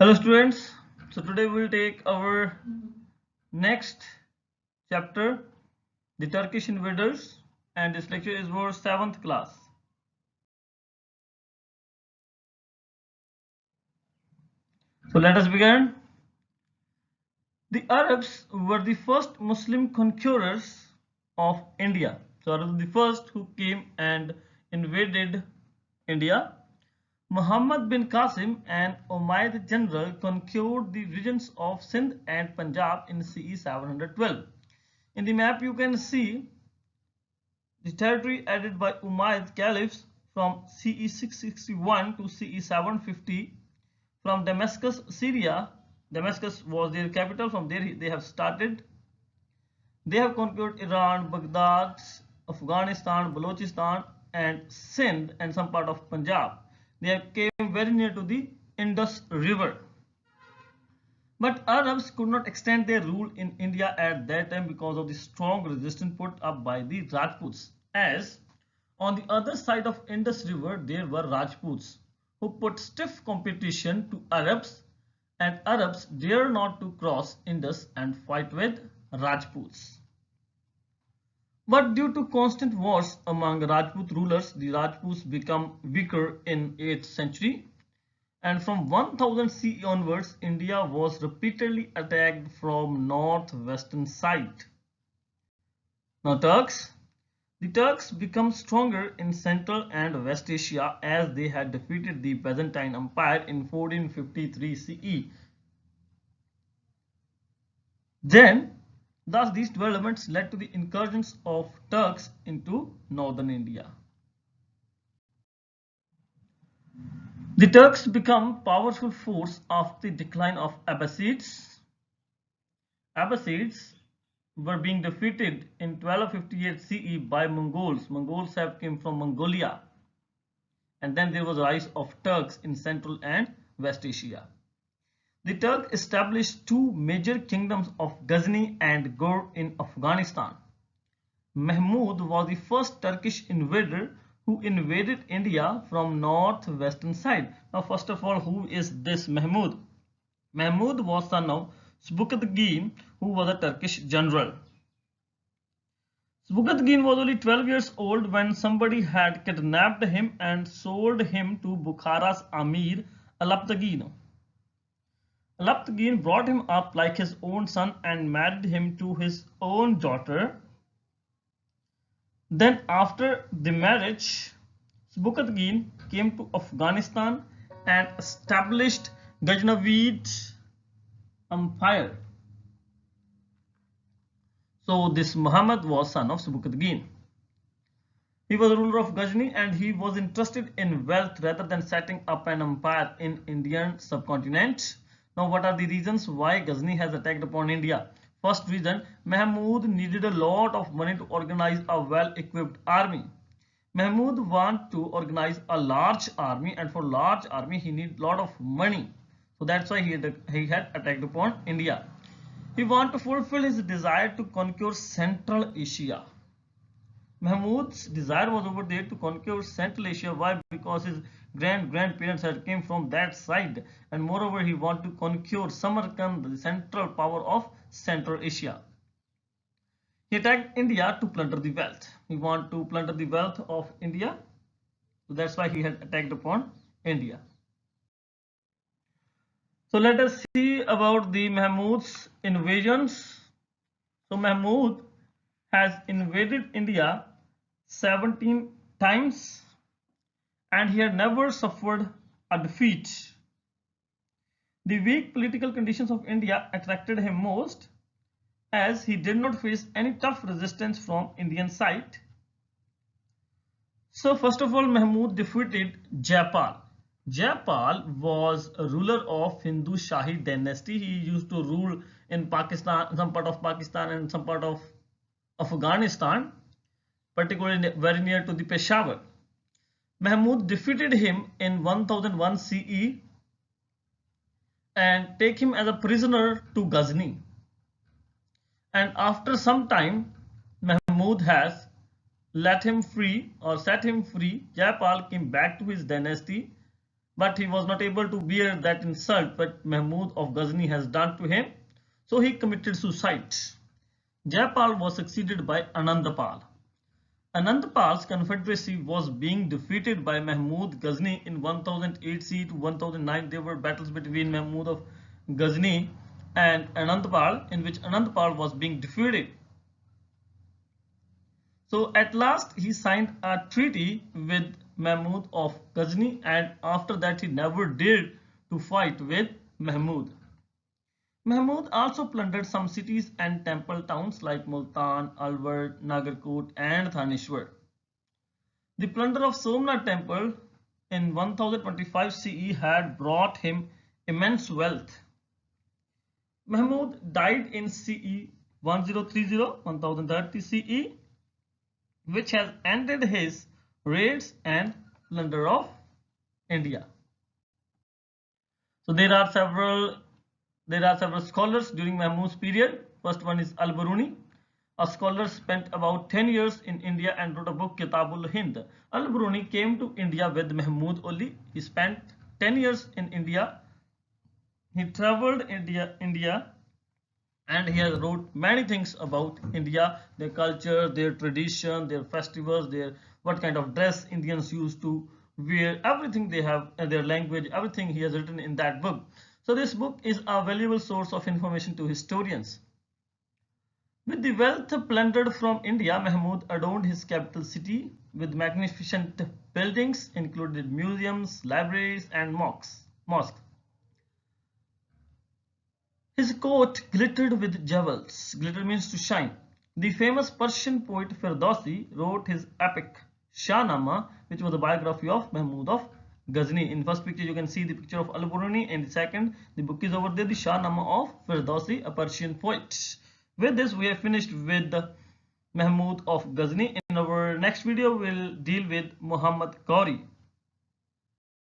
Hello students, so today we'll take our next chapter, the Turkish invaders, and this lecture is for 7th class. So let us begin. The Arabs were the first Muslim conquerors of India. So Arabs were the first who came and invaded India. Muhammad bin Qasim, an Umayyad general, conquered the regions of Sindh and Punjab in CE 712. In the map you can see the territory added by Umayyad caliphs from CE 661 to CE 750 from Damascus, Syria. Damascus was their capital. From there they have started. They have conquered Iran, Baghdad, Afghanistan, Balochistan and Sindh and some part of Punjab. They came very near to the Indus River. But Arabs could not extend their rule in India at that time because of the strong resistance put up by the Rajputs. As on the other side of Indus River there were Rajputs who put stiff competition to Arabs, and Arabs dare not to cross Indus and fight with Rajputs. But due to constant wars among Rajput rulers, the Rajputs become weaker in 8th century. And from 1000 CE onwards, India was repeatedly attacked from northwestern side. Now the Turks become stronger in Central and West Asia as they had defeated the Byzantine Empire in 1453 CE. Thus these developments led to the incursions of Turks into northern India. The Turks become powerful force after the decline of Abbasids. Abbasids were being defeated in 1258 CE by Mongols. Mongols have came from Mongolia. And then there was a rise of Turks in Central and West Asia. The Turks established two major kingdoms of Ghazni and Ghor in Afghanistan. Mahmud was the first Turkish invader who invaded India from northwestern side. Now first of all, who is this Mahmud? Mahmud was son of Sebukatgin, who was a Turkish general. Sebukatgin was only 12 years old when somebody had kidnapped him and sold him to Bukhara's Amir Alaptagin. Alaptagin brought him up like his own son and married him to his own daughter. Then after the marriage, Sebukatgin came to Afghanistan and established Ghaznavid Empire. So this Muhammad was son of Sebukatgin. He was a ruler of Ghazni and he was interested in wealth rather than setting up an empire in Indian subcontinent. Now what are the reasons why Ghazni has attacked upon India? First reason, Mahmud needed a lot of money to organize a well-equipped army. Mahmud wanted to organize a large army, and for large army he needed a lot of money. So that's why he had attacked upon India. He wanted to fulfill his desire to conquer Central Asia. Mahmud's desire was over there to conquer Central Asia. Why? Because his grandparents had came from that side, and moreover he wanted to conquer Samarkand, the central power of Central Asia. He attacked India to plunder the wealth. He wanted to plunder the wealth of India, so that's why he had attacked upon India. So let us see about the Mahmud's invasions. So Mahmud has invaded India 17 times and he had never suffered a defeat. The weak political conditions of India attracted him most as he did not face any tough resistance from Indian side. So first of all, Mahmud defeated Jaipal. Jaipal was a ruler of Hindu Shahi dynasty. He used to rule in Pakistan, some part of Pakistan and some part of Afghanistan, particularly very near to the Peshawar. Mahmud defeated him in 1001 CE and take him as a prisoner to Ghazni. And after some time, Mahmud has let him free or set him free. Jaipal came back to his dynasty but he was not able to bear that insult that Mahmud of Ghazni has done to him, so he committed suicide. Jaipal was succeeded by Anandapal. Anandapal's confederacy was being defeated by Mahmud Ghazni in 1008 CE to 1009. There were battles between Mahmud of Ghazni and Anandapal, in which Anandapal was being defeated. So at last he signed a treaty with Mahmud of Ghazni, and after that he never dared to fight with Mahmud. Mahmud also plundered some cities and temple towns like Multan, Alwar, Nagarkot and Thanishwar. The plunder of Somnath temple in 1025 CE had brought him immense wealth. Mahmud died in CE 1030 CE, which has ended his raids and plunder of India. So there are several scholars during Mahmud's period. First one is Al-Biruni. A scholar spent about 10 years in India and wrote a book, Kitabul Hind. Al-Biruni came to India with Mahmud only. He spent 10 years in India. He traveled India and he has wrote many things about India, their culture, their tradition, their festivals, their what kind of dress Indians used to wear, everything they have, their language, everything he has written in that book. So this book is a valuable source of information to historians. With the wealth plundered from India, Mahmud adorned his capital city with magnificent buildings, including museums, libraries, and mosques. His court glittered with jewels. Glitter means to shine. The famous Persian poet Ferdowsi wrote his epic Shahnama, which was a biography of Mahmud of Ghazni. In first picture you can see the picture of Al-Biruni, and the second, the book is over there, the Shahnama of Ferdowsi, a Persian poet. With this we have finished with Mahmud of Ghazni. In our next video we will deal with Muhammad Ghori.